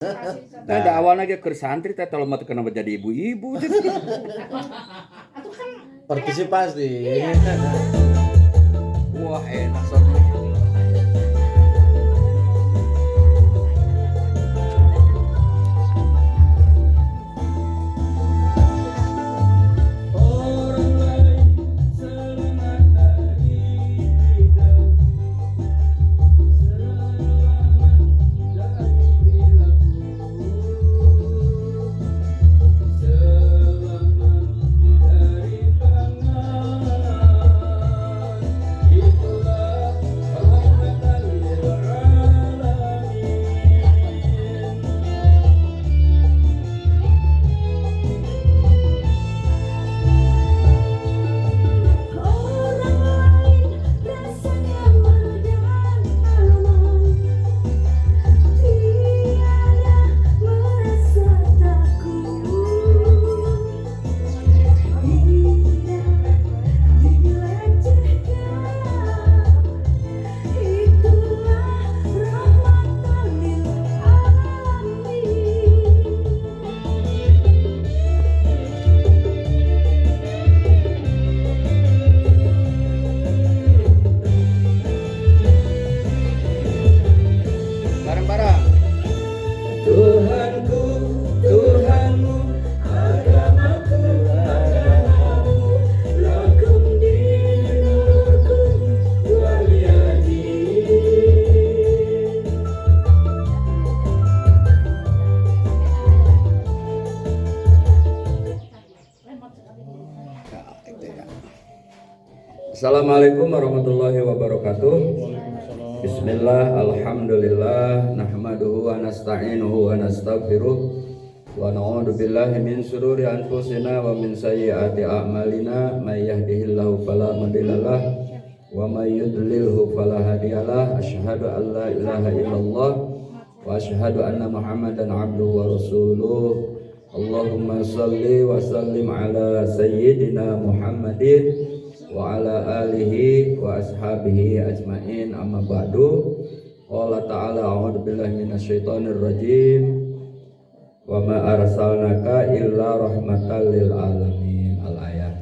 Nah, awalnya ge keur santri teh tolong mah kenapa jadi ibu-ibu teh. Partisipasi. Wah, enak soalnya. Bareng-bareng. Tuhanku, Tuhanmu, agamaku, agamamu, lakum dinukum waliyadin. Assalamualaikum warahmatullahi wabarakatuh. Bismillah, alhamdulillah, nahmaduhu wa nasta'inuhu wa nastaghfiruh wa na'udzu billahi min syururi anfusina wa min sayyiati a'malina may yahdihillahu fala mudhillalah wa may yudlilhu fala hadiyalah. Asyhadu an la ilaha illallah wa asyhadu anna Muhammadan abduhu wa rasuluh. Allahumma shalli wa sallim ala sayyidina Muhammadin wa ala alihi wa ashabihi ajmain, amma ba'du. Qala ta'ala a'udzu billahi minasyaitonir rajim wa ma arsalnaka illa rahmatan lil alamin. Al-ayat.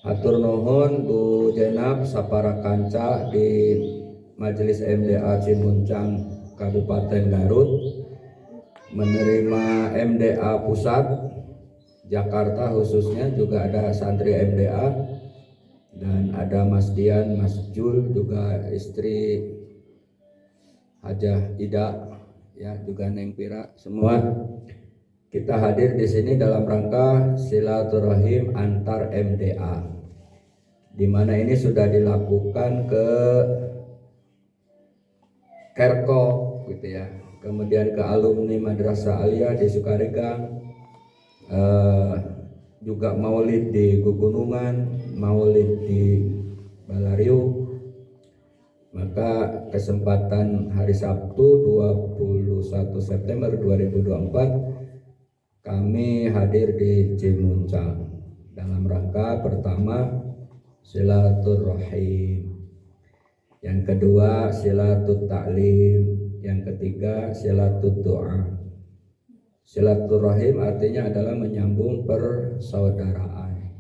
Hatur nuhun Bu Jenab sapara kanca di Majelis MDA Cimuncang Kabupaten Garut, menerima MDA pusat Jakarta khususnya, juga ada santri MDA dan ada Mas Dian, Mas Jul, juga istri Hajah Ida, ya, juga Neng Pira, semua kita hadir di sini dalam rangka silaturahim antar MDA, di mana ini sudah dilakukan ke Kerko, gitu ya, kemudian ke alumni Madrasah Aliyah di Sukaregang. Juga maulid di Gugunungan, maulid di Balariu. Maka kesempatan hari Sabtu 21 September 2024 kami hadir di Cimuncang dalam rangka pertama silaturahim, yang kedua silatut ta'lim, yang ketiga silatut doa. Silaturahim artinya adalah menyambung persaudaraan,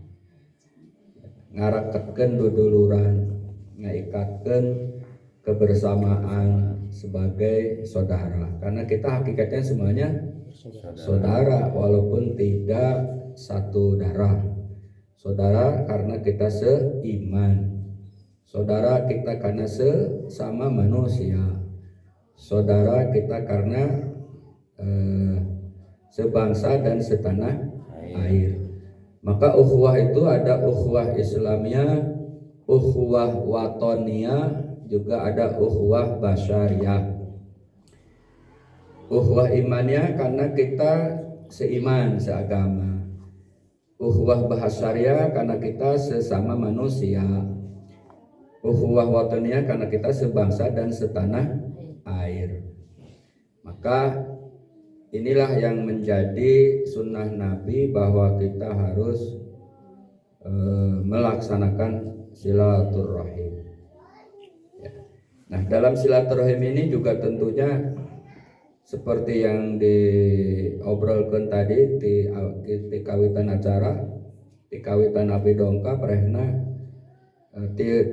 ngaraketkeun duduluran, ngaikatkeun kebersamaan sebagai saudara, karena kita hakikatnya semuanya saudara walaupun tidak satu darah. Saudara karena kita seiman, saudara kita karena sesama manusia, saudara kita karena sebangsa dan setanah air. Maka ukhuwah itu ada ukhuwah Islamiyah, ukhuwah watoniyah, juga ada ukhuwah basyariyah. Ukhuwah imaniyah karena kita seiman, seagama. Ukhuwah basyariyah karena kita sesama manusia. Ukhuwah watoniyah karena kita sebangsa dan setanah air. Maka inilah yang menjadi sunnah Nabi, bahwa kita harus melaksanakan silaturahim. Ya. Nah, dalam silaturahim ini juga tentunya seperti yang diobrolkan tadi di kawitan acara, di kawitan abdi dongka perehna te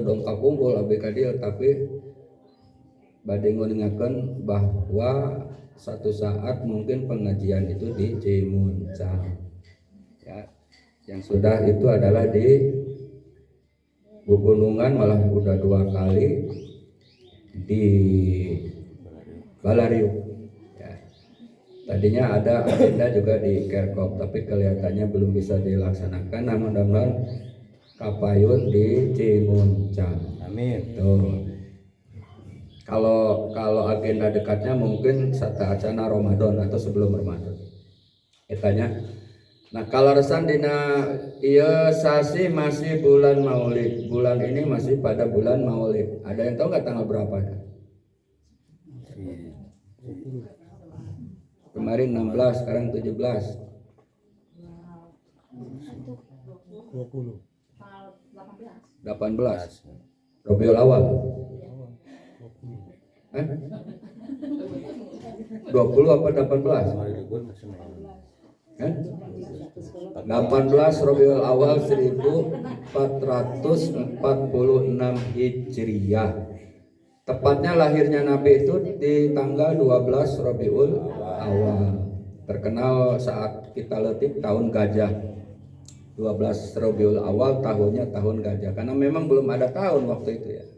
dongka kumpul abdi ka dieu, tapi bade nguningakeun bahwa satu saat mungkin pengajian itu di Cimuncang ya. Yang sudah itu adalah di Pegunungan, malah udah 2 kali di Balariu ya. Tadinya ada agenda juga di Kerkop, tapi kelihatannya belum bisa dilaksanakan. Nah, mudah-mudahan kapayun di Cimuncang. Amin. Tuh. Kalau agenda dekatnya mungkin sata acana Ramadan atau sebelum Ramadan. Etanya. Nah, kalau resan dina iya sasi masih bulan Maulid. Bulan ini masih pada bulan Maulid. Ada yang tahu nggak tanggal berapa? Kemarin 16, sekarang 17. 18. Rabiul Awal. 20 apa 18? 18 Rabiul Awal 1446 Hijriah. Tepatnya lahirnya Nabi itu di tanggal 12 Rabiul Awal. Terkenal saat kita letih tahun gajah. 12 Rabiul Awal tahunnya tahun gajah. Karena memang belum ada tahun waktu itu ya.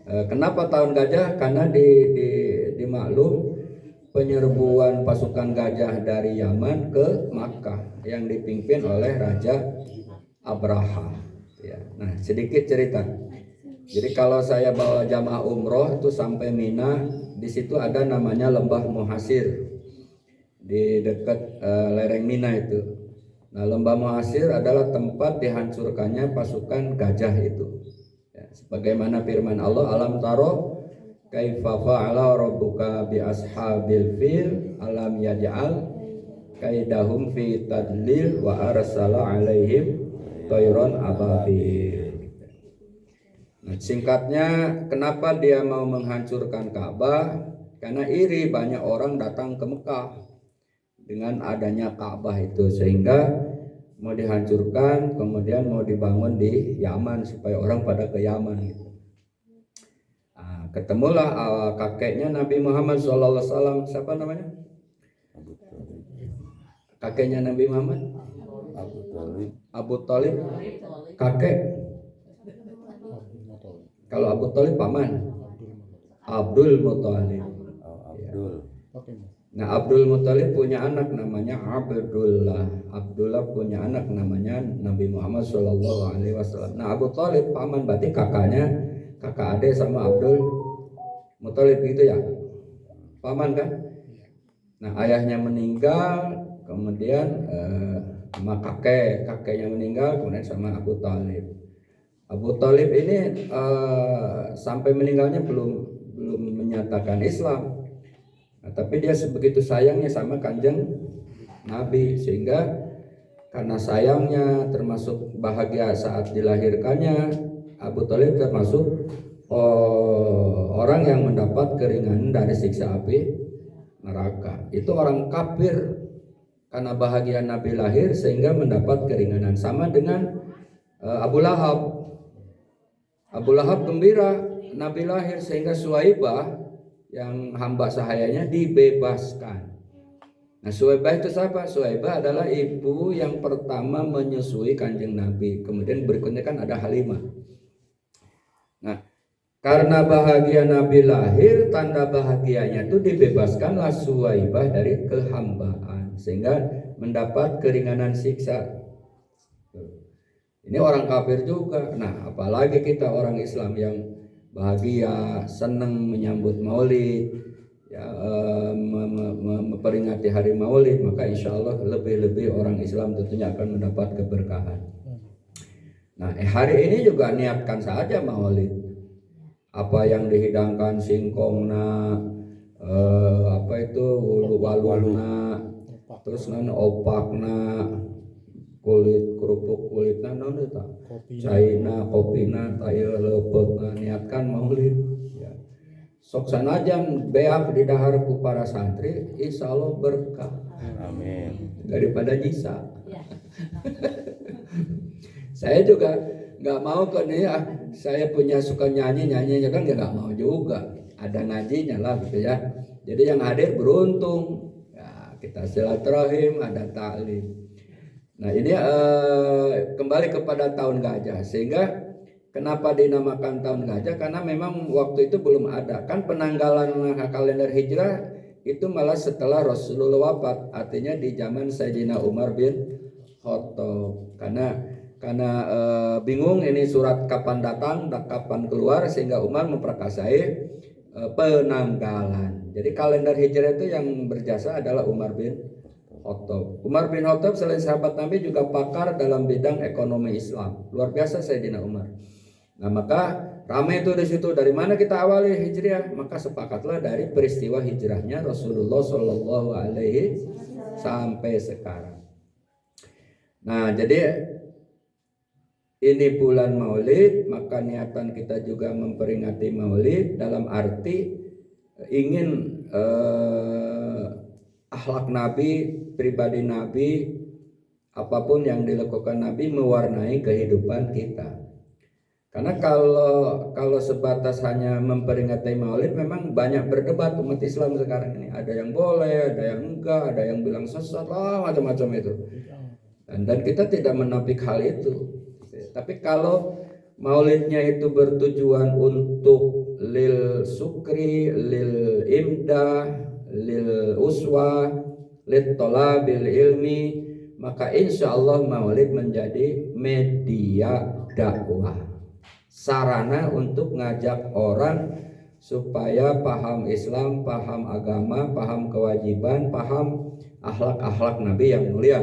Kenapa tahun gajah? Karena di maklum penyerbuan pasukan gajah dari Yaman ke Makkah yang dipimpin oleh Raja Abraha. Ya. Nah, sedikit cerita. Jadi kalau saya bawa jamaah umroh itu sampai Mina, di situ ada namanya Lembah Muhasir di dekat lereng Mina itu. Nah, Lembah Muhasir adalah tempat dihancurkannya pasukan gajah itu. Ya, sebagaimana firman Allah, alam taro kaifa fa'ala rabbuka bi ashabil fil alam yaj'al kaidahum fi tadlil wa arsala alaihim tayran ababil. Nah, singkatnya, kenapa dia mau menghancurkan Ka'bah? Karena iri banyak orang datang ke Mekah dengan adanya Ka'bah itu, sehingga mau dihancurkan, kemudian mau dibangun di Yaman supaya orang pada ke Yaman gitu. Nah, ketemulah kakeknya Nabi Muhammad SAW. Siapa namanya? Kakeknya Nabi Muhammad? Abu Thalib. Kakek. Kalau Abu Thalib paman Abdul Muthalib. Nah, Abdul Muthalib punya anak namanya Abdullah. Abdullah punya anak namanya Nabi Muhammad SAW. Nah, Abu Thalib paman, berarti kakaknya, kakak adik sama Abdul Muthalib gitu ya, paman kan. Nah, ayahnya meninggal, kemudian sama kakeknya meninggal, kemudian sama Abu Thalib. Abu Thalib ini sampai meninggalnya belum menyatakan Islam. Nah, tapi dia sebegitu sayangnya sama kanjeng Nabi, sehingga karena sayangnya termasuk bahagia saat dilahirkannya, Abu Thalib termasuk orang yang mendapat keringanan dari siksa api neraka. Itu orang kafir, karena bahagia Nabi lahir sehingga mendapat keringanan. Sama dengan Abu Lahab. Abu Lahab gembira Nabi lahir sehingga Suwaibah yang hamba sahayanya dibebaskan. Nah, Suwaibah itu siapa? Suwaibah adalah ibu yang pertama menyusui kanjeng Nabi. Kemudian berikutnya kan ada Halimah. Nah, karena bahagia Nabi lahir, tanda bahagianya itu dibebaskanlah Suwaibah dari kehambaan sehingga mendapat keringanan siksa. Ini orang kafir juga. Nah, apalagi kita orang Islam yang bahagia, senang menyambut Maulid, ya, memperingati hari Maulid, maka insya Allah lebih-lebih orang Islam tentunya akan mendapat keberkahan. Nah, hari ini juga niatkan saja Maulid. Apa yang dihidangkan singkongna, waluna, terus opakna, kulit kerupuk kulitna naon eta caina kopina tayeu leupetna niatkan maulid ya. Sok sanajan beak di dahar ku para santri insyaallah berkah. Amin. Daripada nyisa. Saya juga nggak mau kan ya, saya punya suka nyanyinya kan nggak mau juga. Ada ngajinya lah gitu ya. Jadi yang hadir beruntung. Ya, kita silaturahim, ada taklim. Nah ini kembali kepada tahun gajah. Sehingga kenapa dinamakan tahun gajah? Karena memang waktu itu belum ada. Kan penanggalan kalender hijrah itu malah setelah Rasulullah wafat. Artinya di zaman Sayyidina Umar bin Khattab. Karena bingung ini surat kapan datang, kapan keluar, sehingga Umar memperkasai penanggalan. Jadi kalender hijrah itu yang berjasa adalah Umar bin Khattab. Umar bin Khattab selain sahabat Nabi juga pakar dalam bidang ekonomi Islam. Luar biasa Sayyidina Umar. Nah maka ramai itu di situ. Dari mana kita awali hijriah? Maka sepakatlah dari peristiwa hijrahnya Rasulullah Shallallahu Alaihi sampai sekarang. Nah jadi ini bulan Maulid, maka niatan kita juga memperingati Maulid dalam arti ingin akhlak Nabi, pribadi Nabi, apapun yang dilakukan Nabi mewarnai kehidupan kita. Karena kalau sebatas hanya memperingati Maulid, memang banyak berdebat umat Islam sekarang ini. Ada yang boleh, ada yang enggak, ada yang bilang sesat lah, macam-macam itu. Dan kita tidak menapik hal itu. Tapi kalau maulidnya itu bertujuan untuk lil sukri, lil imdah, lil uswah, lil talabil ilmi, maka insya Allah maulid menjadi media dakwah, sarana untuk ngajak orang supaya paham Islam, paham agama, paham kewajiban, paham akhlak-akhlak Nabi yang mulia.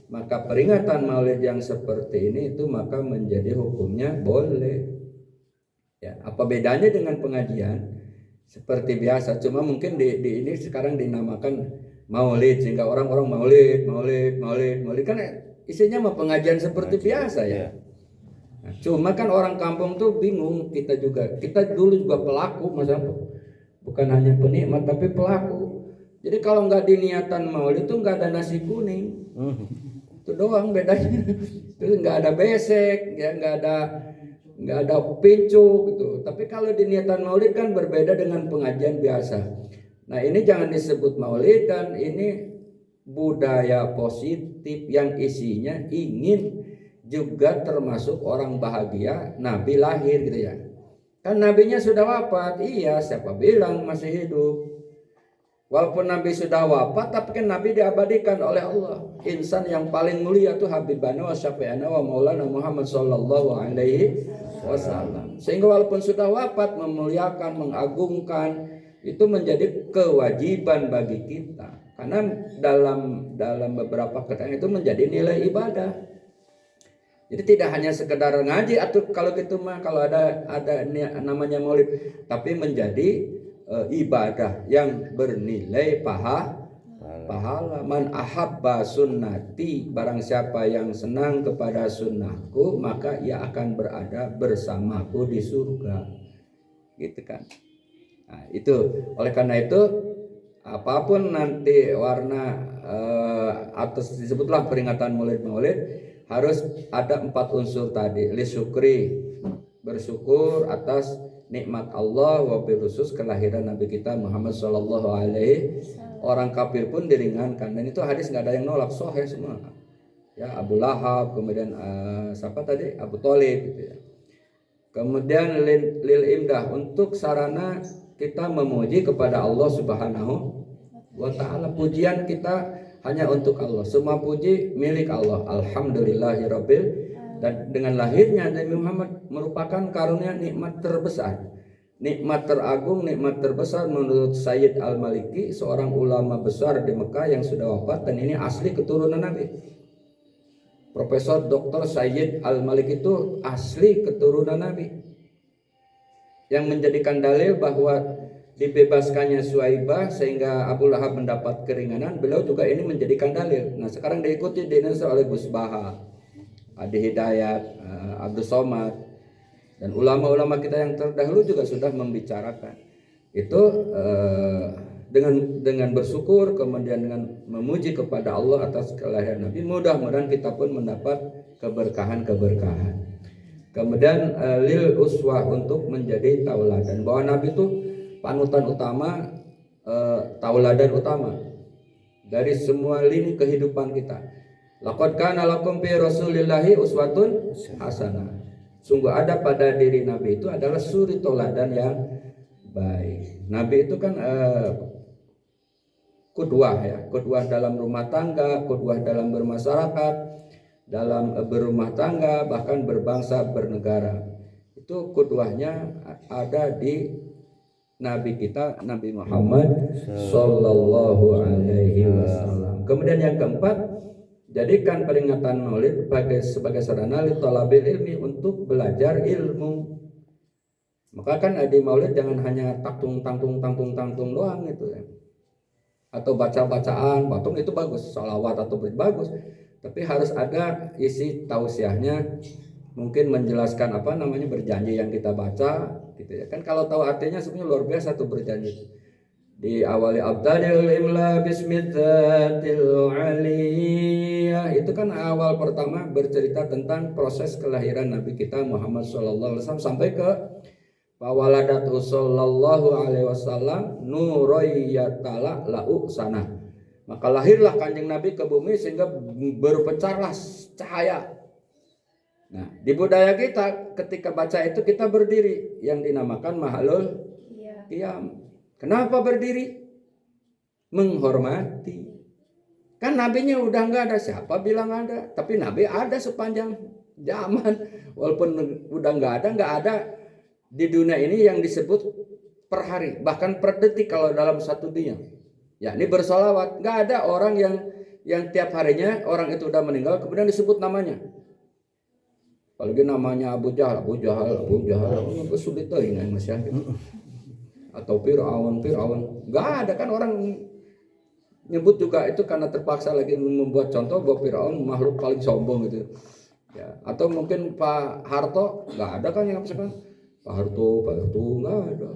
Maka peringatan maulid yang seperti ini itu maka menjadi hukumnya boleh. Ya, apa bedanya dengan pengajian? Seperti biasa, cuma mungkin di ini sekarang dinamakan maulid sehingga orang-orang maulid kan isinya mah pengajian seperti biasa ya. Nah, cuma kan orang kampung tuh bingung, kita dulu juga pelaku, masalah bukan hanya penikmat tapi pelaku. Jadi kalau nggak diniatan maulid itu nggak ada nasi kuning. Itu doang bedanya. Terus nggak ada besek, ya nggak ada pincu gitu. Tapi kalau di niatan maulid kan berbeda dengan pengajian biasa. Nah ini jangan disebut maulid, dan ini budaya positif yang isinya ingin juga termasuk orang bahagia Nabi lahir gitu ya. Kan nabinya sudah wafat, iya siapa bilang masih hidup. Walaupun Nabi sudah wafat, tapi kan Nabi diabadikan oleh Allah. Insan yang paling mulia itu Habibana wa Syafi'ana wa Maulana Muhammad sallallahu alaihi wasallam. Sehingga walaupun sudah wafat, memuliakan, mengagungkan, itu menjadi kewajiban bagi kita. Karena dalam beberapa keterangan itu menjadi nilai ibadah. Jadi tidak hanya sekedar ngaji atau kalau gitu mah kalau ada namanya maulid, tapi menjadi ibadah yang bernilai pahala. Man ahabba sunnati, barang siapa yang senang kepada sunnahku, maka ia akan berada bersamaku di surga. Gitu kan. Nah, itu oleh karena itu apapun nanti warna atau disebutlah peringatan maulid harus ada 4 unsur tadi. Lisyukri, bersyukur atas nikmat Allah, wabil khusus kelahiran Nabi kita Muhammad sallallahu alaihi. Orang kafir pun diringankan, dan itu hadis nggak ada yang nolak, sahih semua. Ya Abu Lahab, kemudian siapa tadi Abu Thalib gitu ya. Kemudian lil imdah, untuk sarana kita memuji kepada Allah Subhanahu wa taala. Pujian kita hanya untuk Allah, semua puji milik Allah. Alhamdulillahirabbil. Dan dengan lahirnya Nabi Muhammad merupakan karunia nikmat terbesar, nikmat teragung, nikmat terbesar menurut Sayyid Al-Maliki, seorang ulama besar di Mekah yang sudah wafat, dan ini asli keturunan Nabi. Profesor Dr. Sayyid Al-Maliki itu asli keturunan Nabi, yang menjadikan dalil bahwa dibebaskannya Suaibah sehingga Abu Lahab mendapat keringanan, beliau juga ini menjadikan dalil. Nah sekarang diikuti di Indonesia oleh Gus Baha, Adi Hidayat, Abdul Somad, dan ulama-ulama kita yang terdahulu juga sudah membicarakan itu. Dengan bersyukur, kemudian dengan memuji kepada Allah atas kelahiran Nabi, mudah-mudahan kita pun mendapat keberkahan. Kemudian lil uswah, untuk menjadi tauladan, bahwa Nabi itu panutan utama, tauladan utama dari semua lini kehidupan kita. Laqad kana lakum fi Rasulillahi uswatun hasanah. Sungguh ada pada diri Nabi itu adalah suri tauladan yang baik. Nabi itu kan qudwah ya, qudwah dalam rumah tangga, qudwah dalam bermasyarakat, dalam berumah tangga, bahkan berbangsa bernegara. Itu qudwahnya ada di Nabi kita, Nabi Muhammad sallallahu alaihi wasallam. Kemudian yang keempat, jadikan peringatan Maulid sebagai sarana li talabil ilmi, untuk belajar ilmu. Maka kan di Maulid jangan hanya tangtung doang gitu ya. Atau baca-bacaan, patung itu bagus, sholawat atau bagus, tapi harus ada isi tausiahnya, mungkin menjelaskan berjanji yang kita baca gitu ya. Kan kalau tahu artinya sebenarnya luar biasa tuh berjanji. Di awali abtadil imla bismidzatil aliyah, itu kan awal pertama bercerita tentang proses kelahiran Nabi kita Muhammad sallallahu alaihi wasallam sampai ke Fawaladatu sallallahu alaihi wasallam nuroyatala lau sana. Maka lahirlah kanjeng Nabi ke bumi sehingga berpecahlah cahaya. Nah, di budaya kita ketika baca itu kita berdiri, yang dinamakan mahalul qiyam. Kenapa berdiri? Menghormati. Kan nabinya udah nggak ada, siapa bilang ada? Tapi nabi ada sepanjang zaman. Walaupun udah nggak ada di dunia ini yang disebut per hari, bahkan per detik kalau dalam satu dunia. Ya, ini bersolawat. Nggak ada orang yang tiap harinya orang itu udah meninggal kemudian disebut namanya. Apalagi namanya Abu Jahal, kesulitan ini masih gitu. Atau Fir'aun. Nggak ada kan orang nyebut juga itu karena terpaksa lagi membuat contoh bahwa Fir'aun makhluk paling sombong gitu. Ya, atau mungkin Pak Harto, nggak ada kan yang misalkan Pak Harto nggak ada,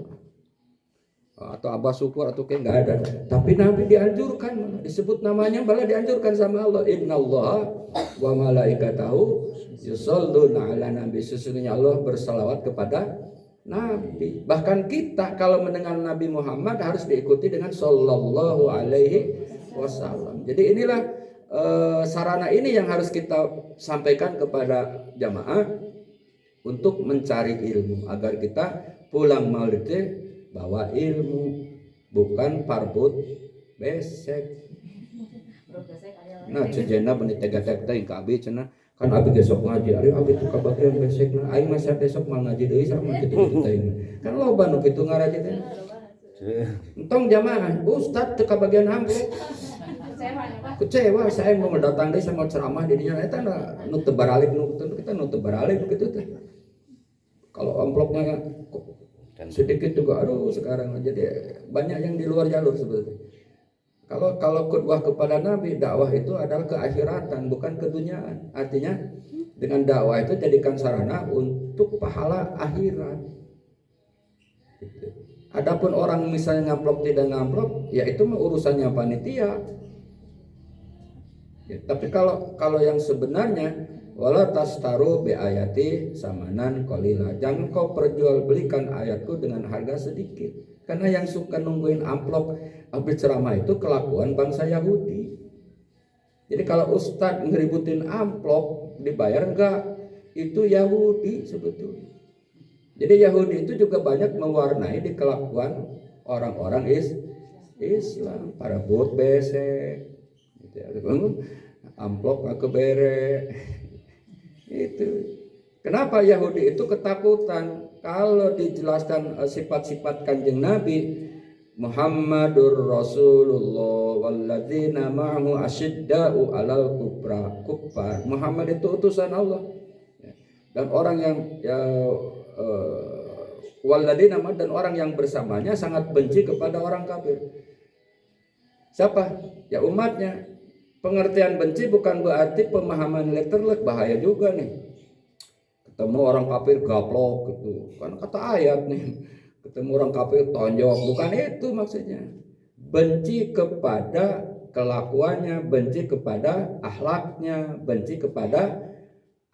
atau Abah Syukur atau kayak nggak ada. Tapi Nabi dianjurkan, disebut namanya, malah dianjurkan sama Allah. Innallaha wa malaikatahu yusholluna ala nabi. Sesungguhnya Allah bersalawat kepada Nabi. Bahkan kita kalau mendengar Nabi Muhammad harus diikuti dengan sallallahu alaihi wasallam. Jadi inilah sarana ini yang harus kita sampaikan kepada jamaah untuk mencari ilmu, agar kita pulang maulid bawa ilmu, bukan parbut besek. Nah, cejena benih tega-tega yang kabi cina kan abi besok ngaji, ari abi tuh kabagian besek nah, aing masa besok mau ngaji deui sama kitu teh. Kan loba nu kitu ngaraji teh. Entong jamaah, ustaz teu kabagian amplop. Kecewa saya mau datang deui sama ceramah di dinya eta nu teu baralik nu kita nu teu baralik kitu teh. Kalau amplopnya sedikit juga, aduh sekarang jadi banyak yang di luar jalur sebetulnya. Kalau khutbah kepada Nabi, dakwah itu adalah keakhiratan, bukan keduniaan. Artinya dengan dakwah itu jadikan sarana untuk pahala akhirat. Gitu. Adapun orang misalnya ngamplop tidak ngamplop, ya itu mah urusannya panitia. Ya, tapi kalau yang sebenarnya wala tastaru bi ayati samanan qalila. Jangan kau perjualbelikan ayatku dengan harga sedikit. Karena yang suka nungguin amplop habis ceramah itu kelakuan bangsa Yahudi. Jadi kalau ustadz ngeributin amplop dibayar enggak, itu Yahudi sebetulnya. Jadi Yahudi itu juga banyak mewarnai di kelakuan orang-orang Islam. Para bot besek gitu ya. Amplop gak kebere. Itu kenapa Yahudi itu ketakutan kalau dijelaskan sifat-sifat kanjeng Nabi Muhammadur Rasulullah walladzina ma'ahu asyidda'u 'alal kuffar. Muhammad itu utusan Allah dan orang yang Walladzina dan orang yang bersamanya sangat benci kepada orang kafir. Siapa? Ya umatnya. Pengertian benci bukan berarti pemahaman letterlek, bahaya juga nih. Ketemu orang kafir gaplok gitu. Kan kata ayat nih. Ketemu orang kafir tonjok, bukan itu maksudnya. Benci kepada kelakuannya, benci kepada akhlaknya, benci kepada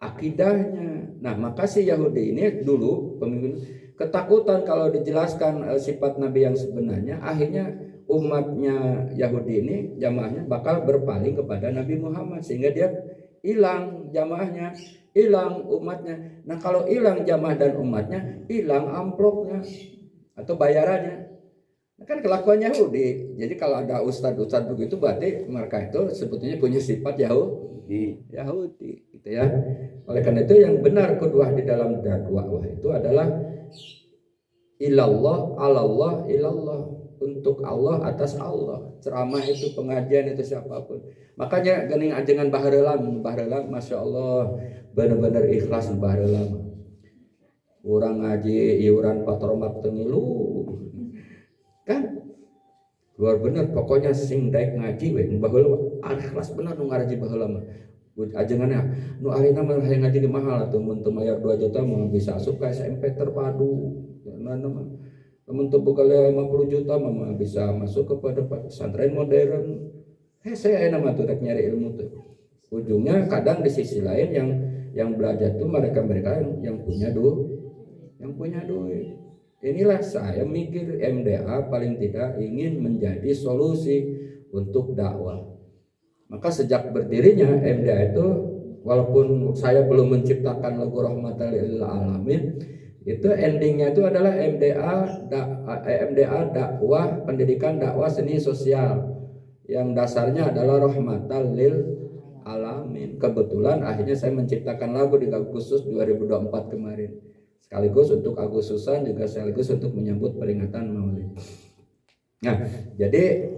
akidahnya. Nah, maka si Yahudi ini dulu pemimpin ketakutan kalau dijelaskan sifat Nabi yang sebenarnya, akhirnya umatnya Yahudi ini jamaahnya bakal berpaling kepada Nabi Muhammad sehingga dia hilang jamaahnya, hilang umatnya. Nah, kalau hilang jamaah dan umatnya, hilang amplopnya atau bayarannya. Nah, kan kelakuan Yahudi. Jadi kalau ada ustadz begitu berarti mereka itu sebetulnya punya sifat Yahudi gitu ya. Oleh karena itu yang benar kedua di dalam dakwah itu adalah ilallah, alallah, ilallah, untuk Allah, atas Allah. Ceramah itu, pengajian itu, siapapun. Makanya gening ajengan baherelam, masya Allah, benar-benar ikhlas baherelam. Urang ngaji iuran patromat tengilu, kan luar bener. Pokoknya sing daek ngaji we baheula ikhlas bener nu ngaraji baheula mah. Ajengannya nu arina mah hayang ngaji ge mahal atuh mun teu mayar 2 juta mah bisa asup ka SMP terpadu. Temen teu boga 50 juta mah bisa masuk kepada pesantren modern. Saya enak mah tuh rek nyari ilmu tuh. Ujungnya kadang di sisi lain yang belajar tuh mereka yang punya duit. Inilah saya mikir MDA paling tidak ingin menjadi solusi untuk dakwah. Maka sejak berdirinya MDA itu, walaupun saya belum menciptakan lagu rahmatan lil alamin, itu endingnya itu adalah MDA dakwah pendidikan dakwah seni sosial yang dasarnya adalah rahmatan lil alamin. Kebetulan akhirnya saya menciptakan lagu di Agustus 2024 kemarin, sekaligus untuk Agustusan juga sekaligus untuk menyambut peringatan Maulid. Nah, jadi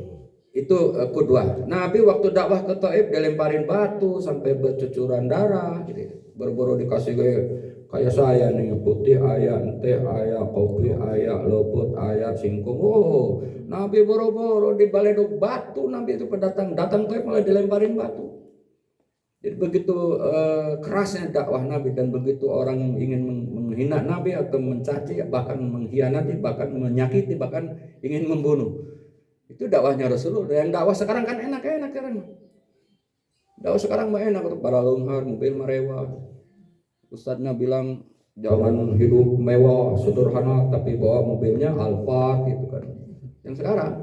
itu kedua. Nabi waktu dakwah ke Taif dilemparin batu sampai bercucuran darah gitu. Buru-buru dikasih kayak saya nih, putih aya, teh aya, kopi aya, luput aya, singkong. Oh, Nabi boro-boro dibaleduk batu. Nabi itu datang Taif malah dilemparin batu. Jadi begitu kerasnya dakwah Nabi, dan begitu orang ingin menghina Nabi atau mencaci, bahkan mengkhianati, bahkan menyakiti, bahkan ingin membunuh. Itu dakwahnya Rasulullah. Yang dakwah sekarang kan enak kan. Dakwah sekarang mah enak, para lunghar, mobil mewah. Ustadznya bilang jangan hidup mewah, sederhana, tapi bawa mobilnya Alphard gitu kan. Yang sekarang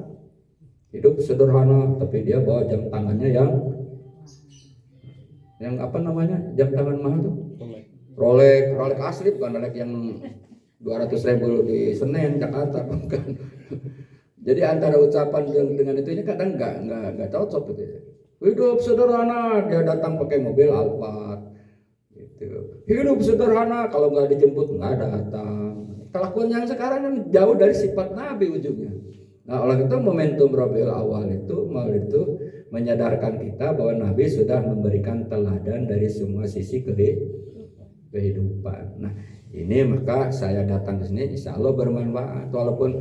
hidup sederhana, tapi dia bawa jam tangannya yang apa namanya, jam tangan mahal tuh, Rolex asli, bukan Rolex yang 200.000 di Senen Jakarta, bukan. Jadi antara ucapan dengan itu ini kadang nggak cocok gitu ya. Hidup sederhana, dia datang pakai mobil Alphard gitu. Hidup sederhana, kalau nggak dijemput nggak datang. Kelakuan yang sekarang kan jauh dari sifat Nabi ujungnya. Nah, oleh itu momentum Rabiul Awal itu Maulid itu menyadarkan kita bahwa Nabi sudah memberikan teladan dari semua sisi kehidupan. Nah, ini maka saya datang ke sini insya Allah bermanfaat. Walaupun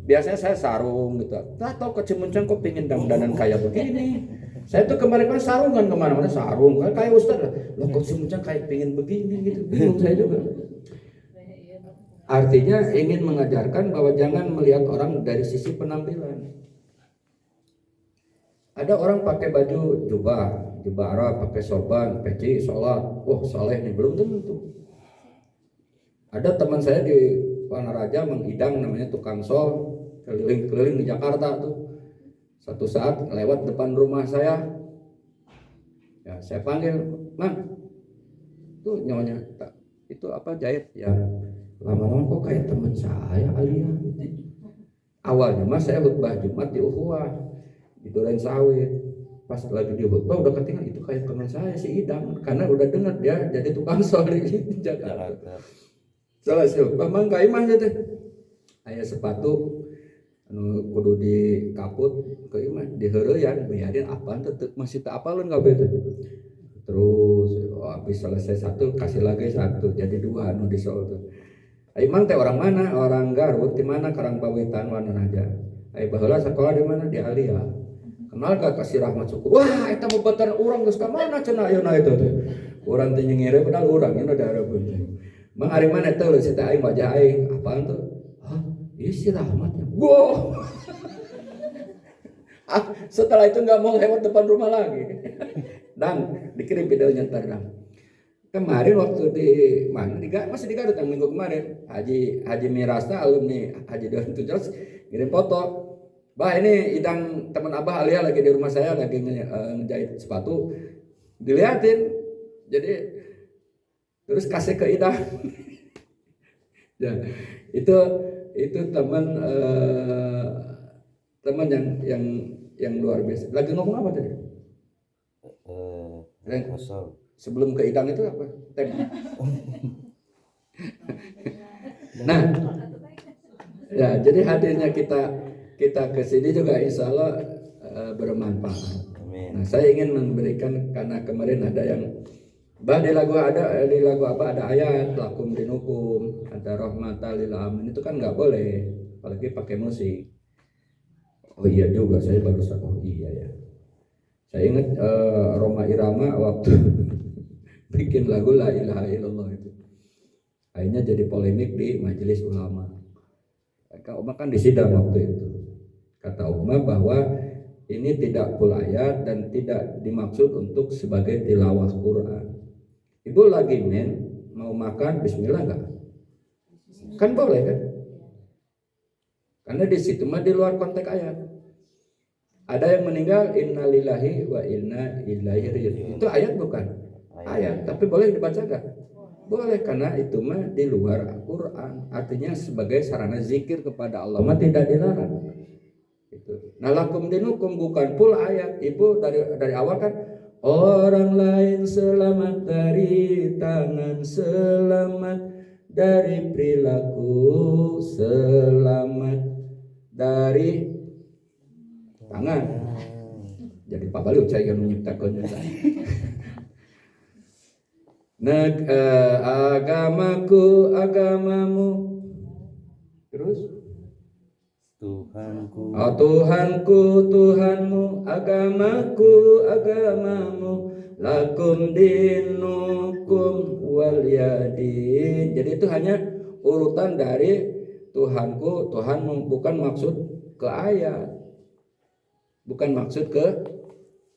biasanya saya sarung gitu, atau kecimuncang kok pingin dandanan kayak begini. Saya tuh kemarin sarungan kemana-mana, sarung kayak Ustaz lah. Loh kok kecimuncang kayak pingin begini gitu, bingung saya juga. Artinya ingin mengajarkan bahwa jangan melihat orang dari sisi penampilan. Ada orang pakai baju jubah Arab, pakai sorban, peci, sholat, soleh nih, belum tentu. Ada teman saya di Wanaraja mengidang, namanya tukang sol, keliling-keliling di Jakarta tuh. Satu saat lewat depan rumah saya, ya saya panggil, "Man, tuh nyonya, itu apa jahit ya?" Lama-lama kok kayak teman saya Alia. Awalnya mas saya khutbah Jumat di Ukhuwah di Duren Sawit. Pas lagi di khutbah udah ketinggalan, itu kayak teman saya si Idang, karena udah dengar dia jadi tukang sol di Jakarta. Salah sih, Bang Kaimah gitu. Aya sepatu kudu di kaput ke imah diheureuyan biarin apaan teh masih tak apalun kabeh teh. Terus habis selesai satu kasih lagi satu, jadi dua anu disol tuh. Imang teh orang mana? Orang Garut. Di mana? Karangpawitan Wananaja. Baheula sekolah di mana? Di Alia. Kenal gak kasih Rahmat Syukur? Wah, eta mubatan urang geus ka mana cenah ayeuna eta teh. Urang teh nyengire padahal urang nya da hareupun teh. Mang ari mana teh si teh aing wajah aing. Apaan tuh? Hah? Ieu si Rahmatnya. Wow. Setelah itu enggak mau lewat depan rumah lagi. Dan dikirim videonya ntar dang. Kemarin waktu di mana? Masih di Garut minggu kemarin. Haji Mirasta alumni Haji 2017 ngirim foto. Bah ini idang teman Abah Alia lagi di rumah saya lagi ngejahit sepatu. Dilihatin. Jadi terus kasih ke idang. Ya, itu teman yang luar biasa. Lagi ngomong apa tadi? Sebelum ke idang itu apa? Tema. Nah, ya jadi hadirnya kita ke sini juga insya Allah bermanfaat. Nah, saya ingin memberikan karena kemarin ada yang di lagu apa ada ayat lakum dinukum, ada rahmatal lil alamin, itu kan nggak boleh apalagi pakai musik. Oh iya juga, saya baru sadar. Oh iya ya. Saya ingat Roma Irama waktu bikin lagu La Ilaha Illallah itu. Akhirnya jadi polemik di majelis ulama. Kak Umar kan disidang waktu itu. Kata Umar bahwa ini tidak full ayat dan tidak dimaksud untuk sebagai tilawah Quran. Ibu lagi mau makan bismillah enggak? Kan boleh kan? Karena di situ mah di luar konteks ayat. Ada yang meninggal innalillahi wa inna ilaihi raji'un. Itu ayat bukan? Ayat, tapi boleh dibaca enggak? Boleh, karena itu mah di luar Al-Quran. Artinya sebagai sarana zikir kepada Allah mah tidak dilarang. Itu. Nah lakum dinukum bukan full ayat. Ibu dari awal kan orang lain selamat dari tangan, selamat dari perilaku, selamat dari tangan. Jadi Pak Balu saya yang menyiptakannya. Agamaku, agamamu. Terus Tuhanku, Tuhanku, Tuhanmu, agamaku, agamamu, lakum dinukum waliyadin. Jadi itu hanya urutan dari Tuhanku, Tuhanmu, bukan maksud ke ayat. Bukan maksud ke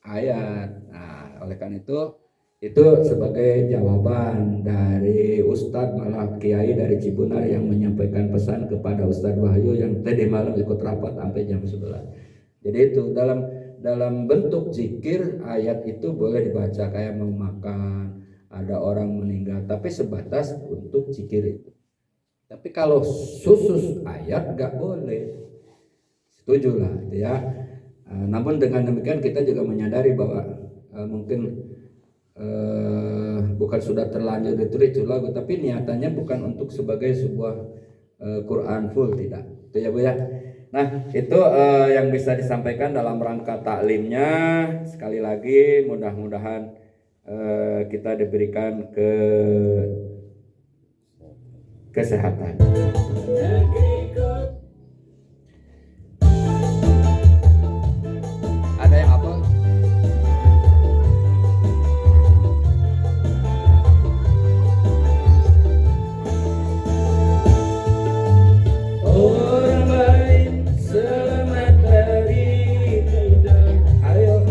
ayat. Nah, oleh karena itu sebagai jawaban dari Ustadz malah Kiai dari Cibunar yang menyampaikan pesan kepada Ustadz Wahyu yang tadi malam ikut rapat sampai jam 11. Jadi itu dalam bentuk zikir ayat itu boleh dibaca kayak mau makan, ada orang meninggal, tapi sebatas untuk zikir itu. Tapi kalau khusus ayat nggak boleh. Setujulah gitu ya. Namun dengan demikian kita juga menyadari bahwa mungkin bukan sudah terlanjur ditulis lagu, tapi niatannya bukan untuk sebagai sebuah Quran full, tidak. Itu ya Bu ya. Nah itu yang bisa disampaikan dalam rangka taklimnya. Sekali lagi mudah-mudahan kita diberikan kesehatan. Ada yang apa? Orang lain selamat dari tindak, ayo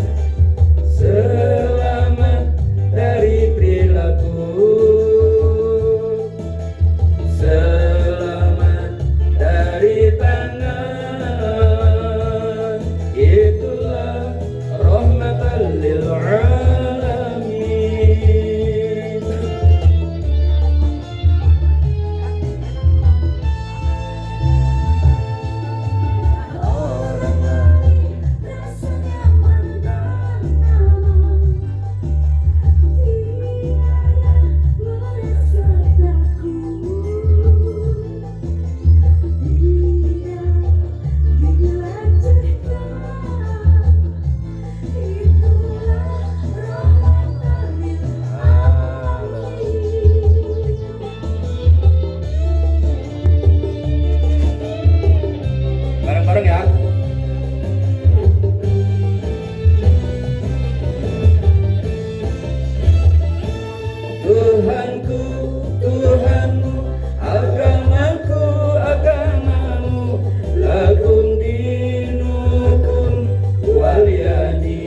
selamat dari perilaku, selamat bareng-bareng ya. Tuhanku, Tuhanmu, agamaku, agamamu, lakum dinukum waliyadin.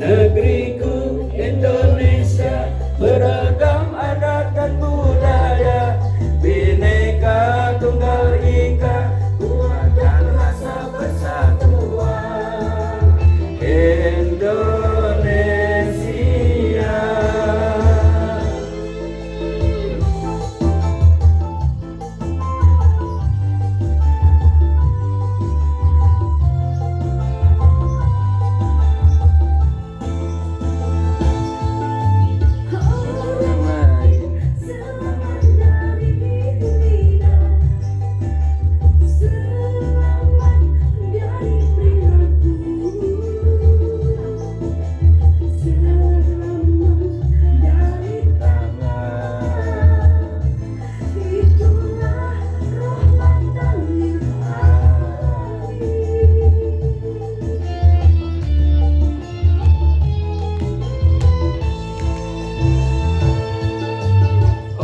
Negeriku Indonesia beragam adat dan budaya, Bhinneka Tunggal Ika, kuatkan rasa persatuan Indonesia.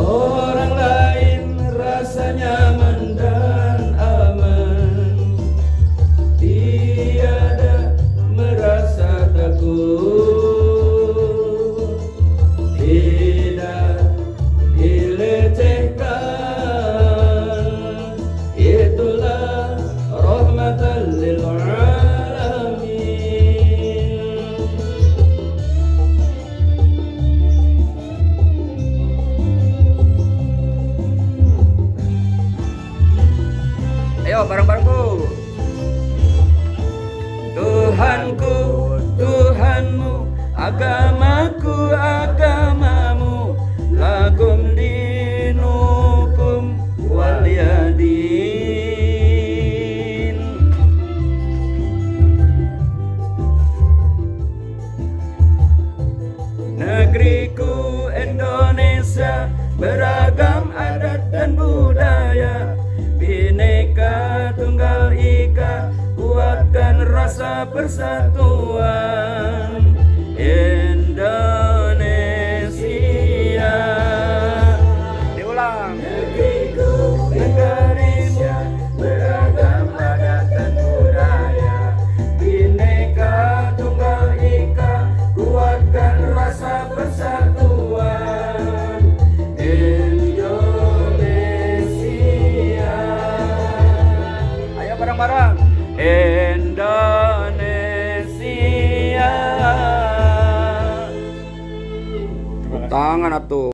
Orang lain rasa nyaman dan aman, tiada merasa takut, tidak dilecehkan, itulah rahmatan lil alamin. Ayo bareng-barengku. Tuhanku, Tuhanmu, agamaku, agamamu, lakum dinukum waliyadin. Negeriku Indonesia beragam adat dan budaya, Bhinneka Tunggal Ika, kuatkan rasa persatuan Indonesia. Diulang. Negeriku Indonesia beragam adat dan budaya, Bhinneka Tunggal Ika, kuatkan rasa persatuan Indonesia. Ayo bareng-bareng. Indonesia. Tangan atuh.